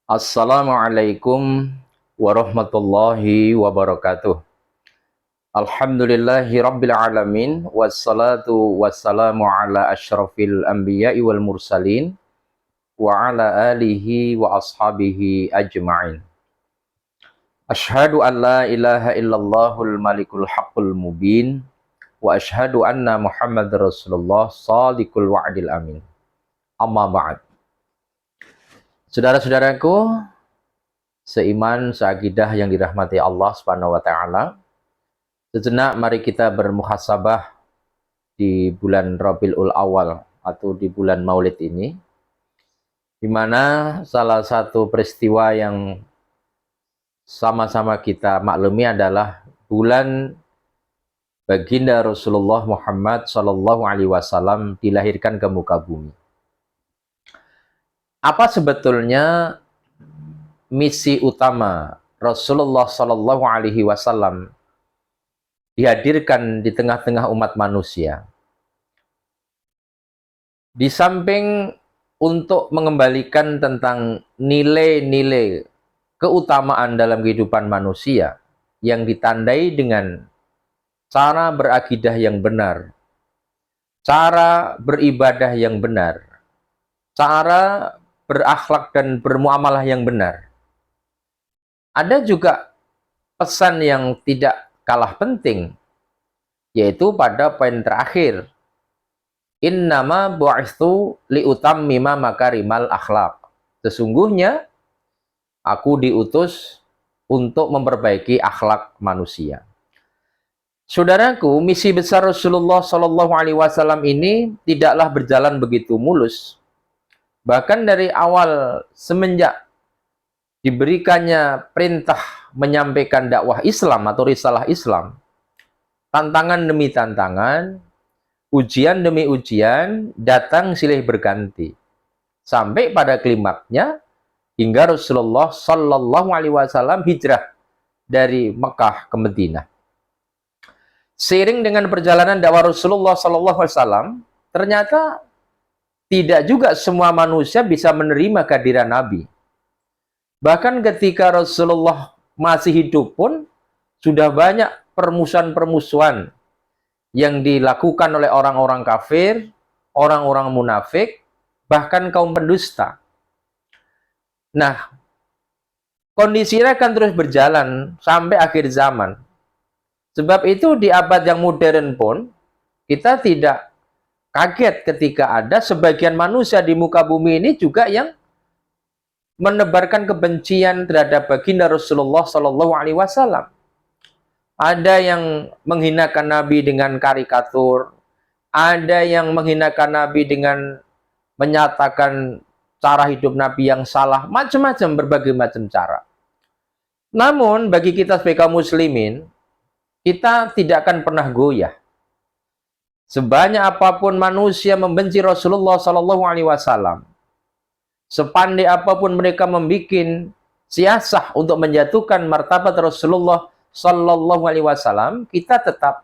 Assalamualaikum warahmatullahi wabarakatuh. Alhamdulillahi rabbil alamin. Wassalatu wassalamu ala asyrafil anbiya'i wal mursalin wa ala alihi wa ashabihi ajma'in. Ashhadu an la ilaha illallahul malikul haqqul mubin wa ashhadu anna Muhammad Rasulullah shadiqul wa'dil amin. Amma ba'd. Saudara-saudaraku seiman, seakidah yang dirahmati Allah Subhanahu wa taala. Sejenak mari kita bermuhasabah di bulan Rabiul Awal atau di bulan Maulid ini, di mana salah satu peristiwa yang sama-sama kita maklumi adalah bulan baginda Rasulullah Muhammad Shallallahu Alaihi Wasallam dilahirkan ke muka bumi. Apa sebetulnya misi utama Rasulullah Shallallahu Alaihi Wasallam dihadirkan di tengah-tengah umat manusia? Di samping untuk mengembalikan tentang nilai-nilai keutamaan dalam kehidupan manusia yang ditandai dengan cara berakidah yang benar, cara beribadah yang benar, cara berakhlak dan bermuamalah yang benar. Ada juga pesan yang tidak kalah penting, yaitu pada poin terakhir, innama bu'itsu liutammima makarimal akhlak. Sesungguhnya aku diutus untuk memperbaiki akhlak manusia. Saudaraku, misi besar Rasulullah Shallallahu Alaihi Wasallam ini tidaklah berjalan begitu mulus. Bahkan dari awal semenjak diberikannya perintah menyampaikan dakwah Islam atau risalah Islam, tantangan demi tantangan, ujian demi ujian, datang silih berganti. Sampai pada klimaknya, hingga Rasulullah Shallallahu Alaihi Wasallam hijrah dari Mekah ke Madinah. Seiring dengan perjalanan dakwah Rasulullah Shallallahu Alaihi Wasallam, ternyata tidak juga semua manusia bisa menerima kehadiran Nabi. Bahkan ketika Rasulullah masih hidup pun, sudah banyak permusuhan-permusuhan yang dilakukan oleh orang-orang kafir, orang-orang munafik, bahkan kaum pendusta. Nah, kondisinya akan terus berjalan sampai akhir zaman. Sebab itu di abad yang modern pun, kita tidak kaget ketika ada sebagian manusia di muka bumi ini juga yang menebarkan kebencian terhadap baginda Rasulullah Shallallahu Alaihi Wasallam. Ada yang menghinakan Nabi dengan karikatur, ada yang menghinakan Nabi dengan menyatakan cara hidup Nabi yang salah, macam-macam, berbagai macam cara. Namun bagi kita sebagai kaum muslimin, kita tidak akan pernah goyah. Sebanyak apapun manusia membenci Rasulullah Shallallahu Alaihi Wasallam, sepandai apapun mereka membuat siasah untuk menjatuhkan martabat Rasulullah Shallallahu Alaihi Wasallam, kita tetap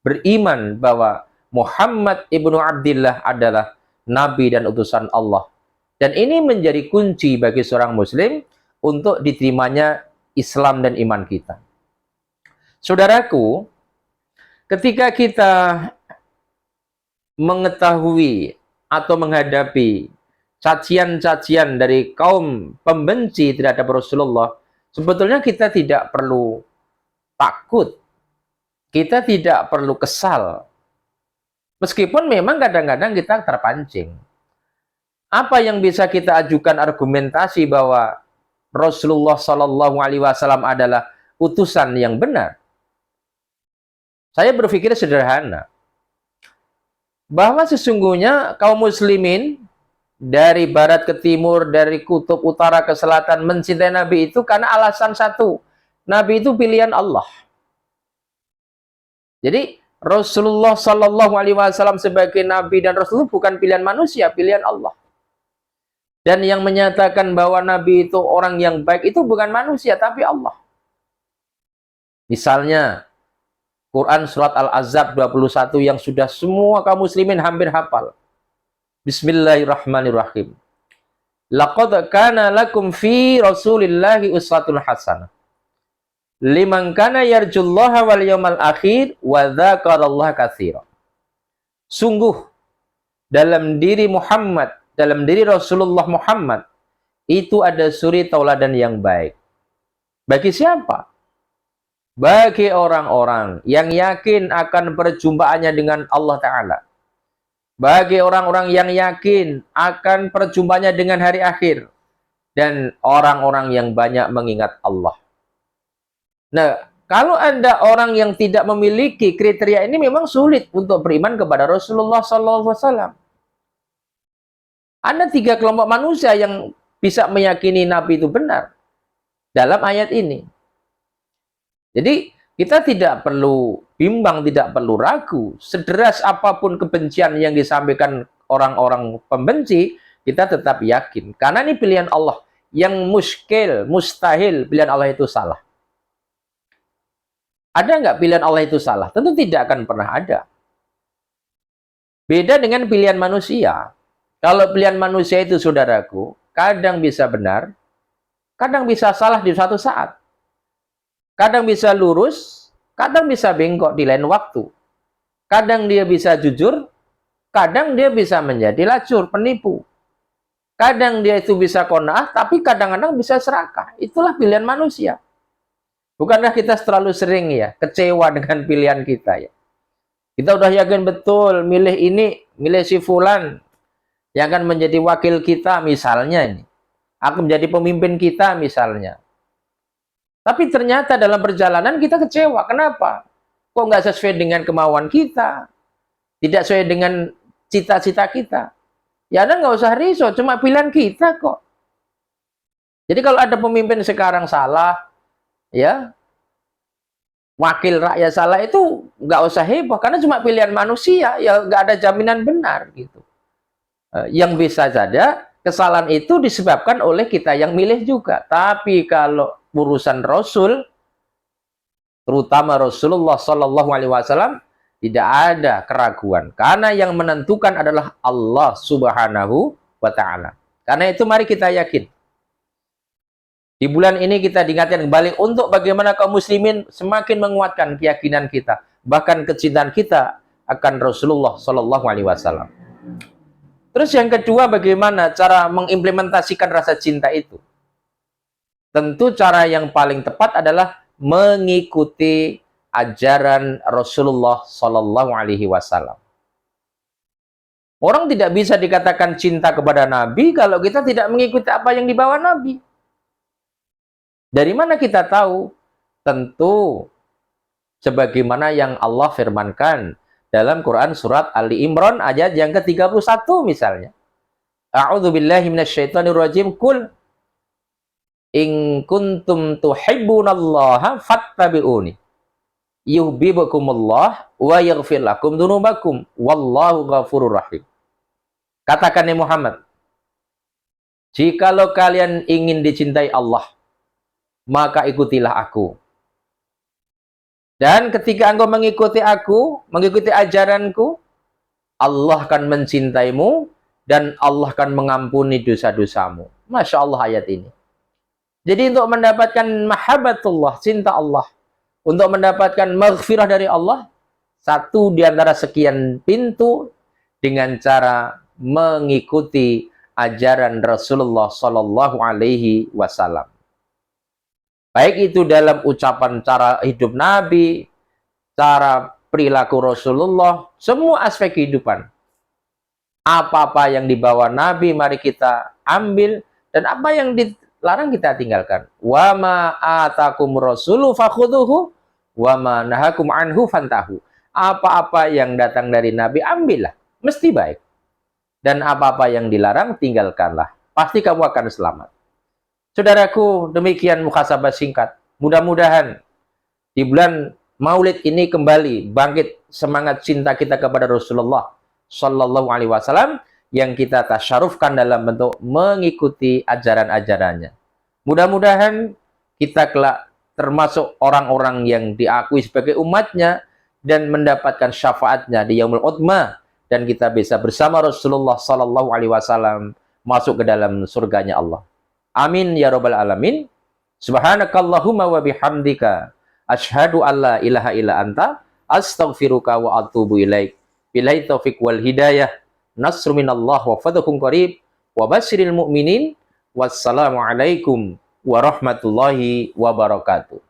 beriman bahwa Muhammad ibnu Abdillah adalah Nabi dan utusan Allah. Dan ini menjadi kunci bagi seorang muslim untuk diterimanya Islam dan iman kita. Saudaraku, ketika kita mengetahui atau menghadapi cacian-cacian dari kaum pembenci terhadap Rasulullah, sebetulnya kita tidak perlu takut, kita tidak perlu kesal. Meskipun memang kadang-kadang kita terpancing. Apa yang bisa kita ajukan argumentasi bahwa Rasulullah Shallallahu Alaihi Wasallam adalah utusan yang benar? Saya berpikir sederhana, bahwa sesungguhnya kaum muslimin dari barat ke timur, dari kutub utara ke selatan mencintai Nabi itu karena alasan satu, Nabi itu pilihan Allah. Jadi Rasulullah Shallallahu Alaihi Wasallam sebagai Nabi dan Rasul bukan pilihan manusia, pilihan Allah. Dan yang menyatakan bahwa Nabi itu orang yang baik itu bukan manusia, tapi Allah. Misalnya, Quran Surat Al-Ahzab 21 yang sudah semua kaum muslimin hampir hafal. Bismillahirrahmanirrahim. Laqad kana lakum fi Rasulillahi uswatun hasanah liman kana yarjullaha wal yawmal akhir wa dzakarallaha katsiran. Sungguh dalam diri Muhammad, dalam diri Rasulullah Muhammad itu ada suri tauladan yang baik. Bagi siapa? Bagi orang-orang yang yakin akan perjumpaannya dengan Allah Ta'ala. Bagi orang-orang yang yakin akan perjumpaannya dengan hari akhir. Dan orang-orang yang banyak mengingat Allah. Nah, kalau ada orang yang tidak memiliki kriteria ini memang sulit untuk beriman kepada Rasulullah SAW. Ada 3 kelompok manusia yang bisa meyakini Nabi itu benar dalam ayat ini. Jadi kita tidak perlu bimbang, tidak perlu ragu. Sederas apapun kebencian yang disampaikan orang-orang pembenci, kita tetap yakin. Karena ini pilihan Allah. Yang muskil, mustahil pilihan Allah itu salah. Ada nggak pilihan Allah itu salah? Tentu tidak akan pernah ada. Beda dengan pilihan manusia. Kalau pilihan manusia itu, saudaraku, kadang bisa benar, kadang bisa salah di suatu saat. Kadang bisa lurus, kadang bisa bengkok di lain waktu. Kadang dia bisa jujur, kadang dia bisa menjadi lacur, penipu. Kadang dia itu bisa qanaah, tapi kadang-kadang bisa serakah. Itulah pilihan manusia. Bukankah kita terlalu sering ya kecewa dengan pilihan kita ya? Kita udah yakin betul milih ini, milih si fulan yang akan menjadi wakil kita misalnya ini. Akan menjadi pemimpin kita misalnya. Tapi ternyata dalam perjalanan kita kecewa. Kenapa? Kok nggak sesuai dengan kemauan kita? Tidak sesuai dengan cita-cita kita. Ya Anda nggak usah risau, cuma pilihan kita kok. Jadi kalau ada pemimpin sekarang salah, ya, wakil rakyat salah itu nggak usah heboh, karena cuma pilihan manusia, ya nggak ada jaminan benar gitu. Yang bisa saja kesalahan itu disebabkan oleh kita yang milih juga. Tapi kalau urusan Rasul, terutama Rasulullah Shallallahu Alaihi Wasallam, tidak ada keraguan, karena yang menentukan adalah Allah Subhanahu wa Ta'ala. Karena itu mari kita yakin. Di bulan ini kita diingatkan kembali untuk bagaimana kaum muslimin semakin menguatkan keyakinan kita, bahkan kecintaan kita akan Rasulullah Shallallahu Alaihi Wasallam. Terus yang kedua, bagaimana cara mengimplementasikan rasa cinta itu? Tentu cara yang paling tepat adalah mengikuti ajaran Rasulullah Shallallahu Alaihi Wasallam. Orang tidak bisa dikatakan cinta kepada Nabi kalau kita tidak mengikuti apa yang dibawa Nabi. Dari mana kita tahu? Tentu sebagaimana yang Allah firmankan dalam Quran surat Ali Imran ayat yang ke-31 misalnya. A'udzubillahi minasyaitonirrajim. Qul in kuntum tuhibbunallaha fattabi'uni yuhibbukumullah wa yaghfir lakum dzunubakum wallahu ghafurur rahim. Katakan ya Muhammad, jikalau kalian ingin dicintai Allah, maka ikutilah aku. Dan ketika engkau mengikuti aku, mengikuti ajaranku, Allah akan mencintaimu dan Allah akan mengampuni dosa-dosamu. Masya Allah ayat ini. Jadi untuk mendapatkan mahabbatullah, cinta Allah, untuk mendapatkan maghfirah dari Allah, satu di antara sekian pintu dengan cara mengikuti ajaran Rasulullah Shallallahu Alaihi Wasallam. Baik itu dalam ucapan cara hidup Nabi, cara perilaku Rasulullah, semua aspek kehidupan. Apa-apa yang dibawa Nabi, mari kita ambil, dan apa yang dilarang kita tinggalkan. Wa ma atakum rasulu fakhuduhu, wa ma nahakum anhu fantahu. Apa-apa yang datang dari Nabi, ambillah, mesti baik. Dan apa-apa yang dilarang, tinggalkanlah. Pasti kamu akan selamat. Saudaraku, demikian muhasabah singkat. Mudah-mudahan di bulan Maulid ini kembali bangkit semangat cinta kita kepada Rasulullah Shallallahu Alaihi Wasallam yang kita tasyarufkan dalam bentuk mengikuti ajaran-ajarannya. Mudah-mudahan kita kelak termasuk orang-orang yang diakui sebagai umatnya dan mendapatkan syafaatnya di Yaumul Udma, dan kita bisa bersama Rasulullah Shallallahu Alaihi Wasallam masuk ke dalam surganya Allah. Amin ya rabbal alamin. Subhanakallahumma wa bihamdika asyhadu alla ilaha illa anta astaghfiruka wa atubu ilaik. Billahi taufiq wal hidayah. Nasru minallah wa fadhun qarib wa basyiril mu'minin. Wassalamualaikum warahmatullahi wabarakatuh.